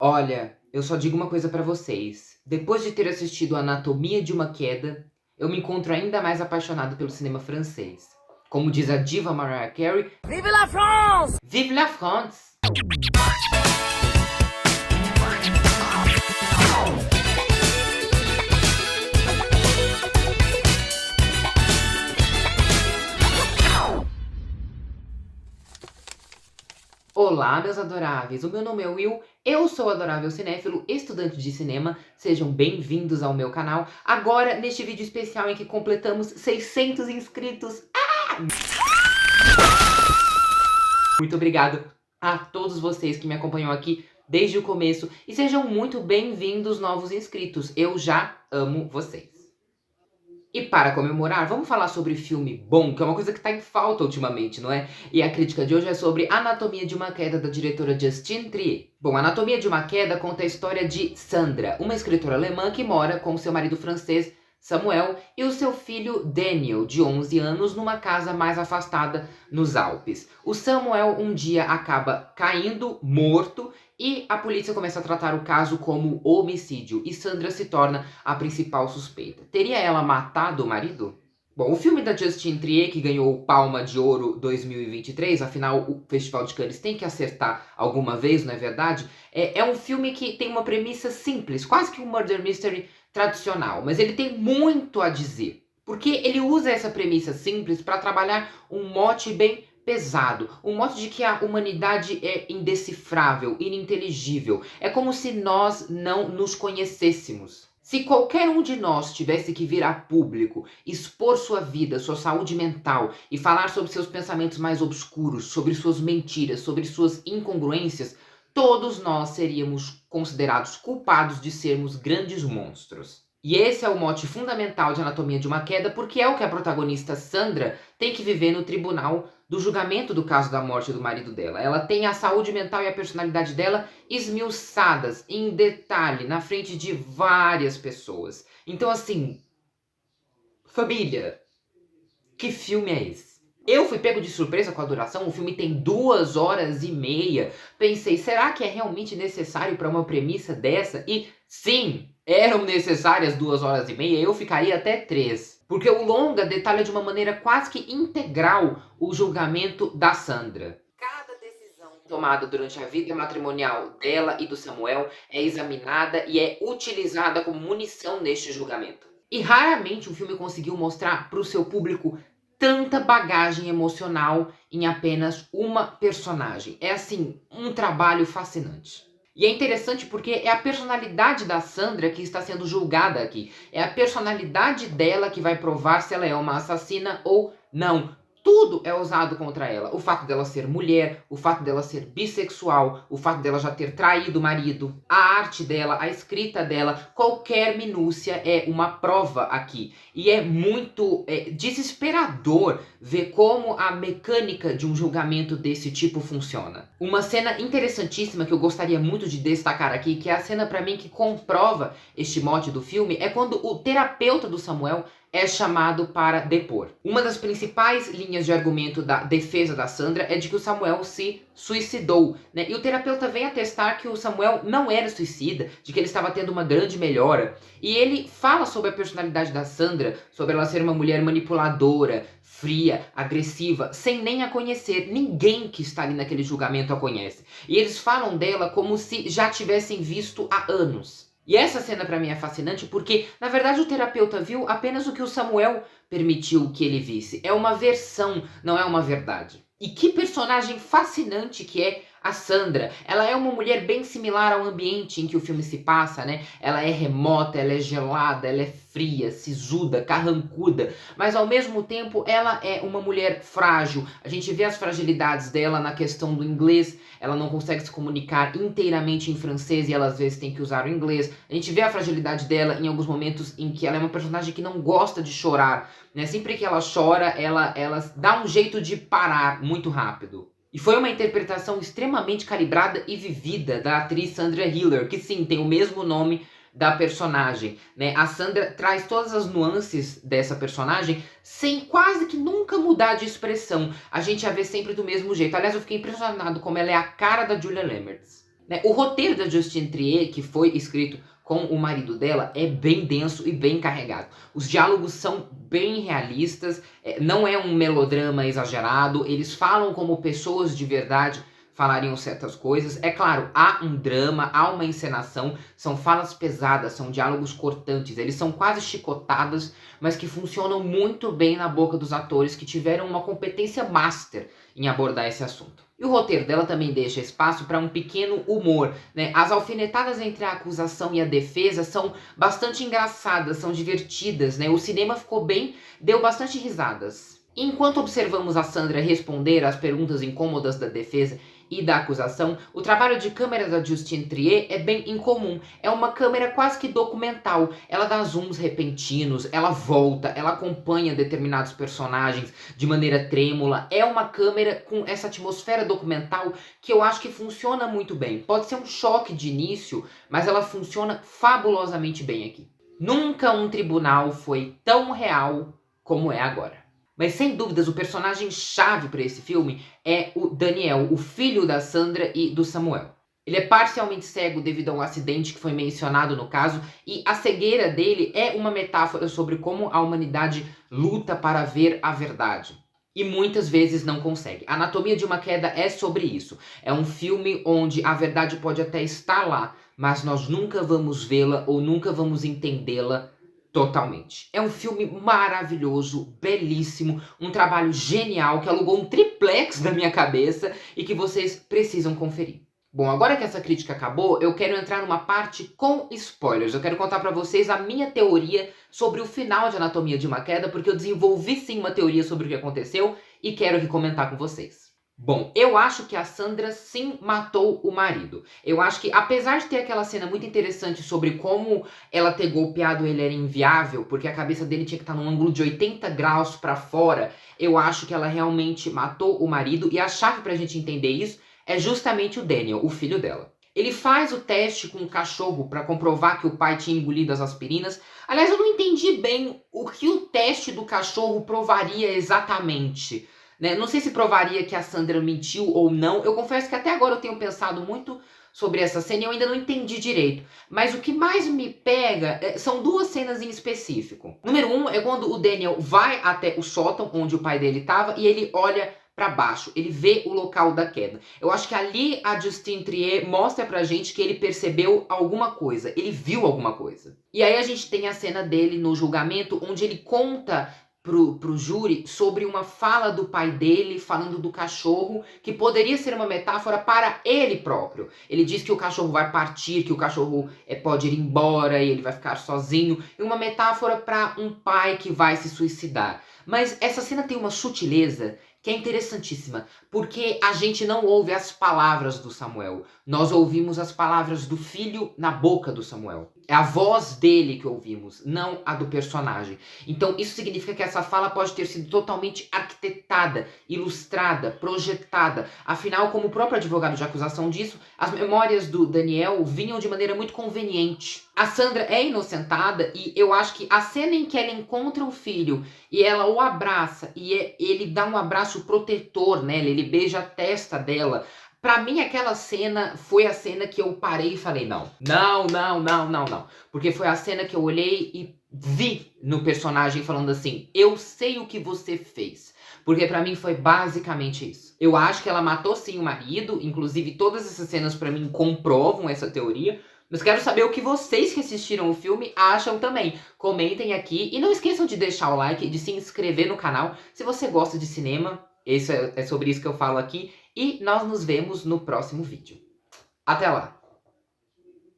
Olha, eu só digo uma coisa pra vocês. Depois de ter assistido Anatomia de uma Queda, eu me encontro ainda mais apaixonado pelo cinema francês. Como diz a diva Mariah Carey, Vive la France! Vive la France! Olá, meus adoráveis! O meu nome é Will, eu sou o adorável cinéfilo, estudante de cinema. Sejam bem-vindos ao meu canal. Agora, neste vídeo especial em que completamos 600 inscritos. Muito obrigado a todos vocês que me acompanham aqui desde o começo. E sejam muito bem-vindos, novos inscritos. Eu já amo vocês. E para comemorar, vamos falar sobre filme bom, que é uma coisa que tá em falta ultimamente, não é? E a crítica de hoje é sobre Anatomia de uma Queda, da diretora Justine Triet. Bom, Anatomia de uma Queda conta a história de Sandra, uma escritora alemã que mora com seu marido francês, Samuel, e o seu filho Daniel, de 11 anos, numa casa mais afastada nos Alpes. O Samuel um dia acaba caindo morto e a polícia começa a tratar o caso como homicídio e Sandra se torna a principal suspeita. Teria ela matado o marido? Bom, o filme da Justine Triet, que ganhou o Palma de Ouro 2023, afinal o Festival de Cannes tem que acertar alguma vez, não é verdade? É um filme que tem uma premissa simples, quase que um murder mystery tradicional, mas ele tem muito a dizer, porque ele usa essa premissa simples para trabalhar um mote bem pesado, um mote de que a humanidade é indecifrável, ininteligível. É como se nós não nos conhecêssemos. Se qualquer um de nós tivesse que vir a público, expor sua vida, sua saúde mental e falar sobre seus pensamentos mais obscuros, sobre suas mentiras, sobre suas incongruências, todos nós seríamos considerados culpados de sermos grandes monstros. E esse é o mote fundamental de Anatomia de uma Queda, porque é o que a protagonista Sandra tem que viver no tribunal do julgamento do caso da morte do marido dela. Ela tem a saúde mental e a personalidade dela esmiuçadas, em detalhe, na frente de várias pessoas. Então, assim, família, que filme é esse? Eu fui pego de surpresa com a duração, o filme tem 2 horas e meia. Pensei, será que é realmente necessário para uma premissa dessa? E sim, eram necessárias 2 horas e meia, eu ficaria até 3. Porque o longa detalha de uma maneira quase que integral o julgamento da Sandra. Cada decisão tomada durante a vida matrimonial dela e do Samuel é examinada e é utilizada como munição neste julgamento. E raramente o filme conseguiu mostrar para o seu público tanta bagagem emocional em apenas uma personagem. É assim, um trabalho fascinante. E é interessante porque é a personalidade da Sandra que está sendo julgada aqui. É a personalidade dela que vai provar se ela é uma assassina ou não. Tudo é usado contra ela. O fato dela ser mulher, o fato dela ser bissexual, o fato dela já ter traído o marido, a arte dela, a escrita dela, qualquer minúcia é uma prova aqui. E é muito desesperador ver como a mecânica de um julgamento desse tipo funciona. Uma cena interessantíssima que eu gostaria muito de destacar aqui, que é a cena pra mim que comprova este mote do filme, é quando o terapeuta do Samuel é chamado para depor. Uma das principais linhas de argumento da defesa da Sandra é de que o Samuel se suicidou, né? E o terapeuta vem atestar que o Samuel não era suicida, de que ele estava tendo uma grande melhora. E ele fala sobre a personalidade da Sandra, sobre ela ser uma mulher manipuladora, fria, agressiva, sem nem a conhecer. Ninguém que está ali naquele julgamento a conhece. E eles falam dela como se já tivessem visto há anos. E essa cena pra mim é fascinante porque, na verdade, o terapeuta viu apenas o que o Samuel permitiu que ele visse. É uma versão, não é uma verdade. E que personagem fascinante que é a Sandra. Ela é uma mulher bem similar ao ambiente em que o filme se passa, né? Ela é remota, ela é gelada, ela é fria, sisuda, carrancuda, mas ao mesmo tempo ela é uma mulher frágil. A gente vê as fragilidades dela na questão do inglês. Ela não consegue se comunicar inteiramente em francês e ela às vezes tem que usar o inglês. A gente vê a fragilidade dela em alguns momentos em que ela é uma personagem que não gosta de chorar, né? Sempre que ela chora, ela dá um jeito de parar muito rápido. E foi uma interpretação extremamente calibrada e vivida da atriz Sandra Hüller, que sim, tem o mesmo nome da personagem, né? A Sandra traz todas as nuances dessa personagem sem quase que nunca mudar de expressão. A gente a vê sempre do mesmo jeito. Aliás, eu fiquei impressionado como ela é a cara da Julia Lemers. né? O roteiro da Justine Triet, que foi escrito com o marido dela, é bem denso e bem carregado. Os diálogos são bem realistas, não é um melodrama exagerado, eles falam como pessoas de verdade falariam certas coisas. É claro, há um drama, há uma encenação, são falas pesadas, são diálogos cortantes, eles são quase chicotadas, mas que funcionam muito bem na boca dos atores que tiveram uma competência master em abordar esse assunto. E o roteiro dela também deixa espaço para um pequeno humor, né? As alfinetadas entre a acusação e a defesa são bastante engraçadas, são divertidas, né? O cinema ficou bem, deu bastante risadas. Enquanto observamos a Sandra responder às perguntas incômodas da defesa e da acusação, o trabalho de câmera da Justine Triet é bem incomum. É uma câmera quase que documental. Ela dá zooms repentinos, ela volta, ela acompanha determinados personagens de maneira trêmula. É uma câmera com essa atmosfera documental que eu acho que funciona muito bem. Pode ser um choque de início, mas ela funciona fabulosamente bem aqui. Nunca um tribunal foi tão real como é agora. Mas sem dúvidas o personagem chave para esse filme é o Daniel, o filho da Sandra e do Samuel. Ele é parcialmente cego devido a um acidente que foi mencionado no caso, e a cegueira dele é uma metáfora sobre como a humanidade luta para ver a verdade. E muitas vezes não consegue. A Anatomia de uma Queda é sobre isso. É um filme onde a verdade pode até estar lá, mas nós nunca vamos vê-la ou nunca vamos entendê-la totalmente. É um filme maravilhoso, belíssimo, um trabalho genial que alugou um triplex na minha cabeça e que vocês precisam conferir. Bom, agora que essa crítica acabou, eu quero entrar numa parte com spoilers. Eu quero contar pra vocês a minha teoria sobre o final de Anatomia de uma Queda, porque eu desenvolvi sim uma teoria sobre o que aconteceu e quero aqui comentar com vocês. Bom, eu acho que a Sandra sim matou o marido. Eu acho que, apesar de ter aquela cena muito interessante sobre como ela ter golpeado ele era inviável, porque a cabeça dele tinha que estar num ângulo de 80 graus pra fora, eu acho que ela realmente matou o marido, e a chave pra gente entender isso é justamente o Daniel, o filho dela. Ele faz o teste com o cachorro pra comprovar que o pai tinha engolido as aspirinas. Aliás, eu não entendi bem o que o teste do cachorro provaria exatamente. Né? Não sei se provaria que a Sandra mentiu ou não. Eu confesso que até agora eu tenho pensado muito sobre essa cena e eu ainda não entendi direito. Mas o que mais me pega são duas cenas em específico. Número 1 é quando o Daniel vai até o sótão onde o pai dele estava e ele olha para baixo, ele vê o local da queda. Eu acho que ali a Justine Triet mostra pra gente que ele percebeu alguma coisa, ele viu alguma coisa. E aí a gente tem a cena dele no julgamento onde ele conta pro júri sobre uma fala do pai dele falando do cachorro, que poderia ser uma metáfora para ele próprio. Ele diz que o cachorro vai partir, que o cachorro pode ir embora e ele vai ficar sozinho, e uma metáfora para um pai que vai se suicidar. Mas essa cena tem uma sutileza que é interessantíssima, porque a gente não ouve as palavras do Samuel, nós ouvimos as palavras do filho na boca do Samuel. É a voz dele que ouvimos, não a do personagem. Então isso significa que essa fala pode ter sido totalmente arquitetada, ilustrada, projetada. Afinal, como o próprio advogado de acusação disso, as memórias do Daniel vinham de maneira muito conveniente. A Sandra é inocentada e eu acho que a cena em que ela encontra o filho e ela o abraça e ele dá um abraço protetor nela, ele beija a testa dela. Pra mim, aquela cena foi a cena que eu parei e falei, não. Porque foi a cena que eu olhei e vi no personagem falando assim, eu sei o que você fez. Porque pra mim foi basicamente isso. Eu acho que ela matou sim o marido, inclusive todas essas cenas pra mim comprovam essa teoria. Mas quero saber o que vocês que assistiram o filme acham também. Comentem aqui e não esqueçam de deixar o like e de se inscrever no canal se você gosta de cinema. É sobre isso que eu falo aqui. E nós nos vemos no próximo vídeo. Até lá!